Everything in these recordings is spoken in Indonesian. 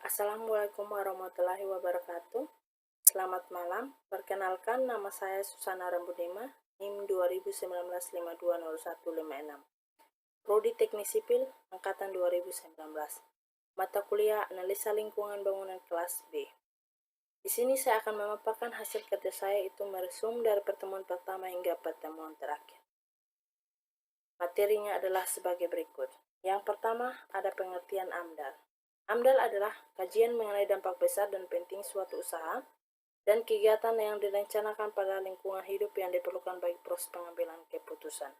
Assalamualaikum warahmatullahi wabarakatuh. Selamat malam. Perkenalkan, nama saya Susana Rambudema, NIM 2019520156. Prodi Teknik Sipil Angkatan 2019. Mata kuliah Analisa Lingkungan Bangunan kelas B. Di sini saya akan memaparkan hasil kerja saya, itu meresum dari pertemuan pertama hingga pertemuan terakhir. Materinya adalah sebagai berikut. Yang pertama, ada pengertian AMDAL. AMDAL adalah kajian mengenai dampak besar dan penting suatu usaha dan kegiatan yang direncanakan pada lingkungan hidup yang diperlukan bagi proses pengambilan keputusan.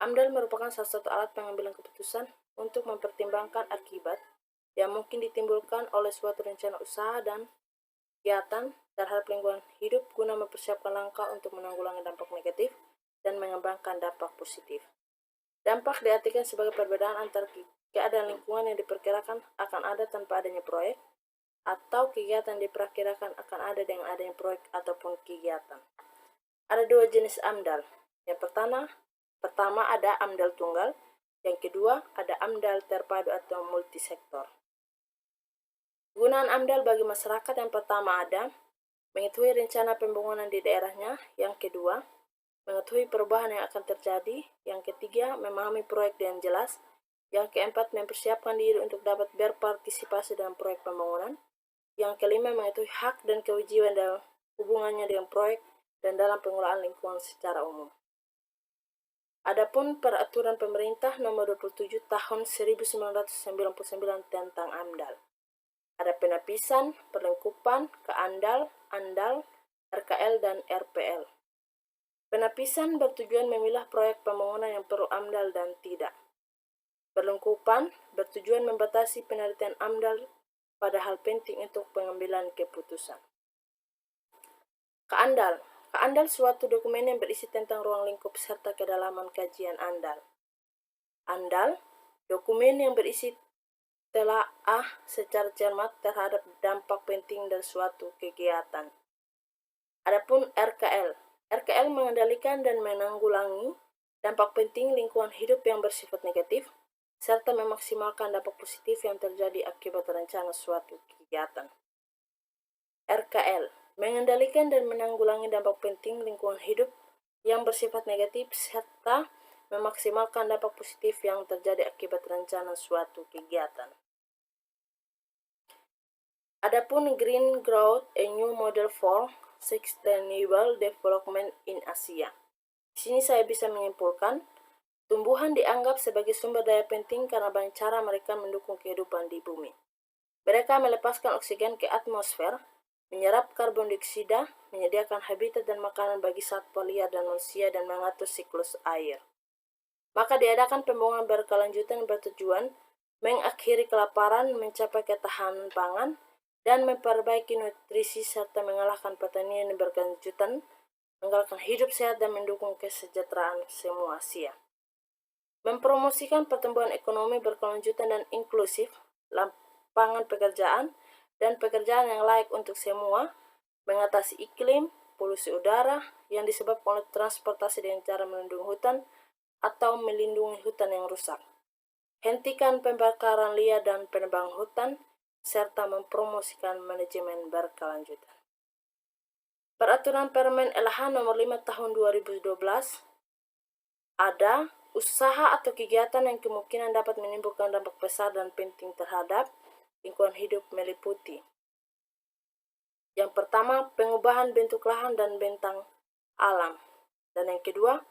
AMDAL merupakan salah satu alat pengambilan keputusan untuk mempertimbangkan akibat yang mungkin ditimbulkan oleh suatu rencana usaha dan kegiatan terhadap lingkungan hidup guna mempersiapkan langkah untuk menanggulangi dampak negatif dan mengembangkan dampak positif. Dampak diartikan sebagai perbedaan antara keadaan lingkungan yang diperkirakan akan ada tanpa adanya proyek, atau kegiatan diperkirakan akan ada dengan adanya proyek ataupun kegiatan. Ada dua jenis AMDAL. Yang pertama ada AMDAL tunggal, yang kedua ada AMDAL terpadu atau multisektor. Gunaan AMDAL bagi masyarakat yang pertama ada mengetahui rencana pembangunan di daerahnya, yang kedua mengetahui perubahan yang akan terjadi, yang ketiga memahami proyek dengan jelas, yang keempat mempersiapkan diri untuk dapat berpartisipasi dalam proyek pembangunan, yang kelima mengetahui hak dan kewajiban dalam hubungannya dengan proyek dan dalam pengelolaan lingkungan secara umum. Adapun peraturan pemerintah nomor 27 tahun 1999 tentang AMDAL. Ada penapisan, perlengkupan, keandal, andal, RKL, dan RPL. Penapisan bertujuan memilah proyek pembangunan yang perlu AMDAL dan tidak. Perlengkupan bertujuan membatasi penelitian AMDAL pada hal penting untuk pengambilan keputusan. Keandal. Keandal suatu dokumen yang berisi tentang ruang lingkup serta kedalaman kajian andal. Andal, dokumen yang berisi telaah secara cermat terhadap dampak penting dari suatu kegiatan. Adapun RKL. RKL mengendalikan dan menanggulangi dampak penting lingkungan hidup yang bersifat negatif, serta memaksimalkan dampak positif yang terjadi akibat rencana suatu kegiatan. RKL mengendalikan dan menanggulangi dampak penting lingkungan hidup yang bersifat negatif serta memaksimalkan dampak positif yang terjadi akibat rencana suatu kegiatan. Adapun Green Growth, a new model for sustainable development in Asia. Di sini saya bisa menyimpulkan, tumbuhan dianggap sebagai sumber daya penting karena banyak cara mereka mendukung kehidupan di bumi. Mereka melepaskan oksigen ke atmosfer, menyerap karbon dioksida, menyediakan habitat dan makanan bagi satwa liar dan manusia, dan mengatur siklus air. Maka diadakan pembangunan berkelanjutan bertujuan mengakhiri kelaparan, mencapai ketahanan pangan, dan memperbaiki nutrisi serta mengalahkan pertanian yang berkelanjutan, menggalakkan hidup sehat dan mendukung kesejahteraan semua Asia. Mempromosikan pertumbuhan ekonomi berkelanjutan dan inklusif, lapangan pekerjaan, dan pekerjaan yang layak untuk semua, mengatasi iklim, polusi udara yang disebabkan oleh transportasi dengan cara melindungi hutan atau melindungi hutan yang rusak. Hentikan pembakaran liar dan penebangan hutan, serta mempromosikan manajemen berkelanjutan. Peraturan Permen LH nomor 5 tahun 2012 ada usaha atau kegiatan yang kemungkinan dapat menimbulkan dampak besar dan penting terhadap lingkungan hidup meliputi. Yang pertama, pengubahan bentuk lahan dan bentang alam. Dan yang kedua,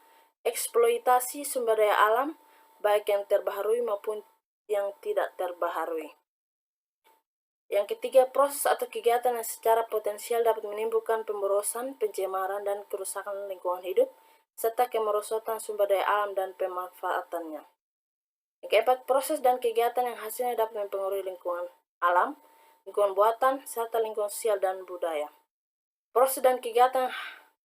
eksploitasi sumber daya alam, baik yang terbaharui maupun yang tidak terbaharui. Yang ketiga, proses atau kegiatan yang secara potensial dapat menimbulkan pemborosan, pencemaran, dan kerusakan lingkungan hidup, serta kemerosotan sumber daya alam dan pemanfaatannya. Yang keempat, proses dan kegiatan yang hasilnya dapat mempengaruhi lingkungan alam, lingkungan buatan, serta lingkungan sosial dan budaya. Proses dan kegiatan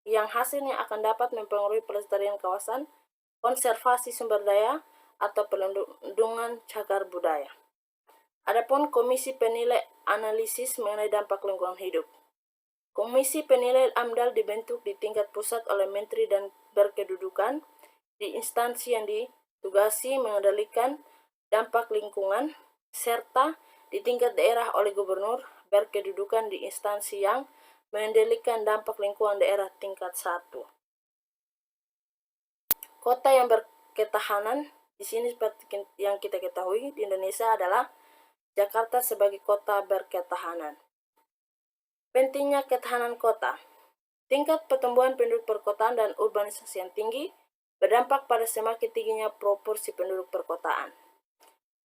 yang hasilnya akan dapat mempengaruhi pelestarian kawasan, konservasi sumber daya, atau perlindungan cagar budaya. Adapun Komisi Penilai Analisis mengenai dampak lingkungan hidup. Komisi Penilai AMDAL dibentuk di tingkat pusat oleh Menteri dan berkedudukan di instansi yang ditugasi mengendalikan dampak lingkungan serta di tingkat daerah oleh gubernur berkedudukan di instansi yang mengendalikan dampak lingkungan daerah tingkat 1. Kota yang berketahanan di sini seperti yang kita ketahui di Indonesia adalah Jakarta sebagai kota berketahanan. Pentingnya ketahanan kota. Tingkat pertumbuhan penduduk perkotaan dan urbanisasi yang tinggi berdampak pada semakin tingginya proporsi penduduk perkotaan.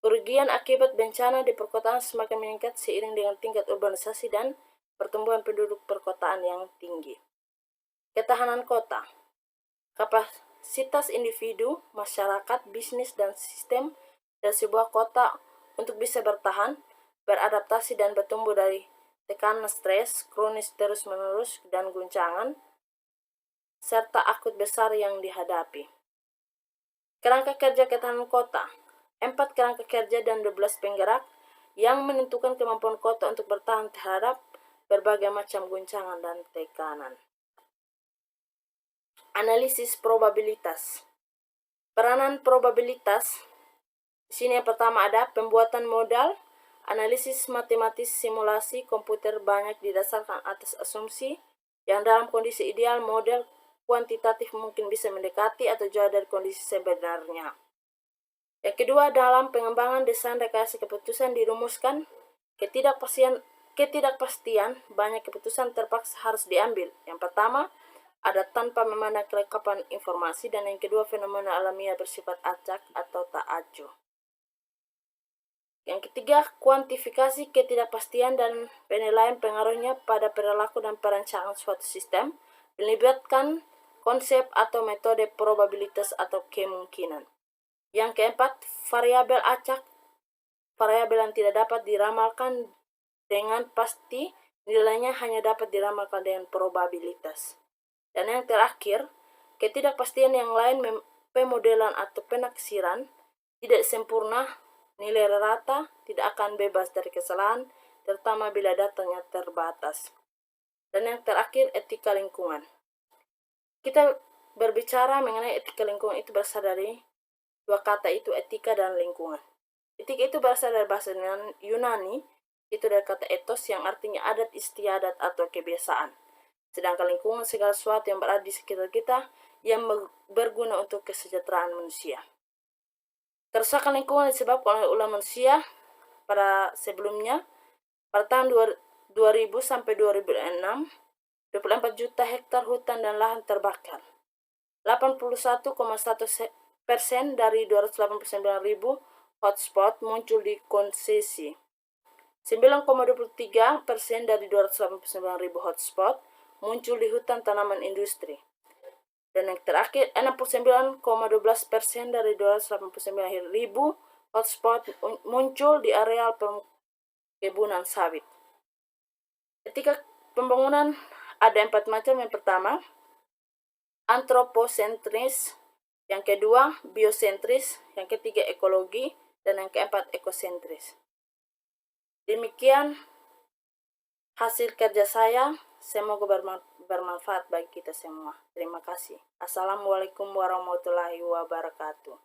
Kerugian akibat bencana di perkotaan semakin meningkat seiring dengan tingkat urbanisasi dan pertumbuhan penduduk perkotaan yang tinggi. Ketahanan kota. Kapasitas individu, masyarakat, bisnis, dan sistem dari sebuah kota untuk bisa bertahan, beradaptasi, dan bertumbuh dari tekanan stres, kronis terus-menerus, dan guncangan, serta akut besar yang dihadapi. Kerangka kerja ketahanan kota. 4 kerangka kerja dan 12 penggerak yang menentukan kemampuan kota untuk bertahan terhadap berbagai macam guncangan dan tekanan. Analisis probabilitas. Peranan probabilitas. Di sini yang pertama ada pembuatan modal, analisis matematis simulasi komputer banyak didasarkan atas asumsi yang dalam kondisi ideal model kuantitatif mungkin bisa mendekati atau jauh dari kondisi sebenarnya. Yang kedua, dalam pengembangan desain rekayasa keputusan dirumuskan ketidakpastian banyak keputusan terpaksa harus diambil. Yang pertama, ada tanpa memandang kelengkapan informasi, dan yang kedua, fenomena alamiah bersifat acak atau tak acuh. Yang ketiga, kuantifikasi ketidakpastian dan penilaian pengaruhnya pada perilaku dan perencanaan suatu sistem melibatkan konsep atau metode probabilitas atau kemungkinan. Yang keempat, variabel acak, variabel yang tidak dapat diramalkan dengan pasti, nilainya hanya dapat diramalkan dengan probabilitas. Dan yang terakhir, ketidakpastian yang lain, pemodelan atau penaksiran, tidak sempurna, nilai rata, tidak akan bebas dari kesalahan, terutama bila datanya terbatas. Dan yang terakhir, etika lingkungan. Kita berbicara mengenai etika lingkungan itu berasal dari dua kata itu, etika dan lingkungan. Etika itu berasal dari bahasa Yunani, itu dari kata ethos yang artinya adat istiadat atau kebiasaan. Sedangkan lingkungan segala sesuatu yang berada di sekitar kita yang berguna untuk kesejahteraan manusia. Kerusakan lingkungan disebabkan oleh ulah manusia pada sebelumnya. Pada tahun 2000 sampai 2006, 24 juta hektar hutan dan lahan terbakar. 81,1% dari 289.000 hotspot muncul di konsesi. 9,23% dari 289.000 hotspot muncul di hutan tanaman industri. Dan yang terakhir, 69,12% dari 289.000 hotspot muncul di areal perkebunan sawit. Etika pembangunan ada 4 macam. Yang pertama, antroposentris. Yang kedua, biosentris. Yang ketiga, ekologi. Dan yang keempat, ekosentris. Demikian hasil kerja saya. Semoga bermanfaat bagi kita semua. Terima kasih. Assalamualaikum warahmatullahi wabarakatuh.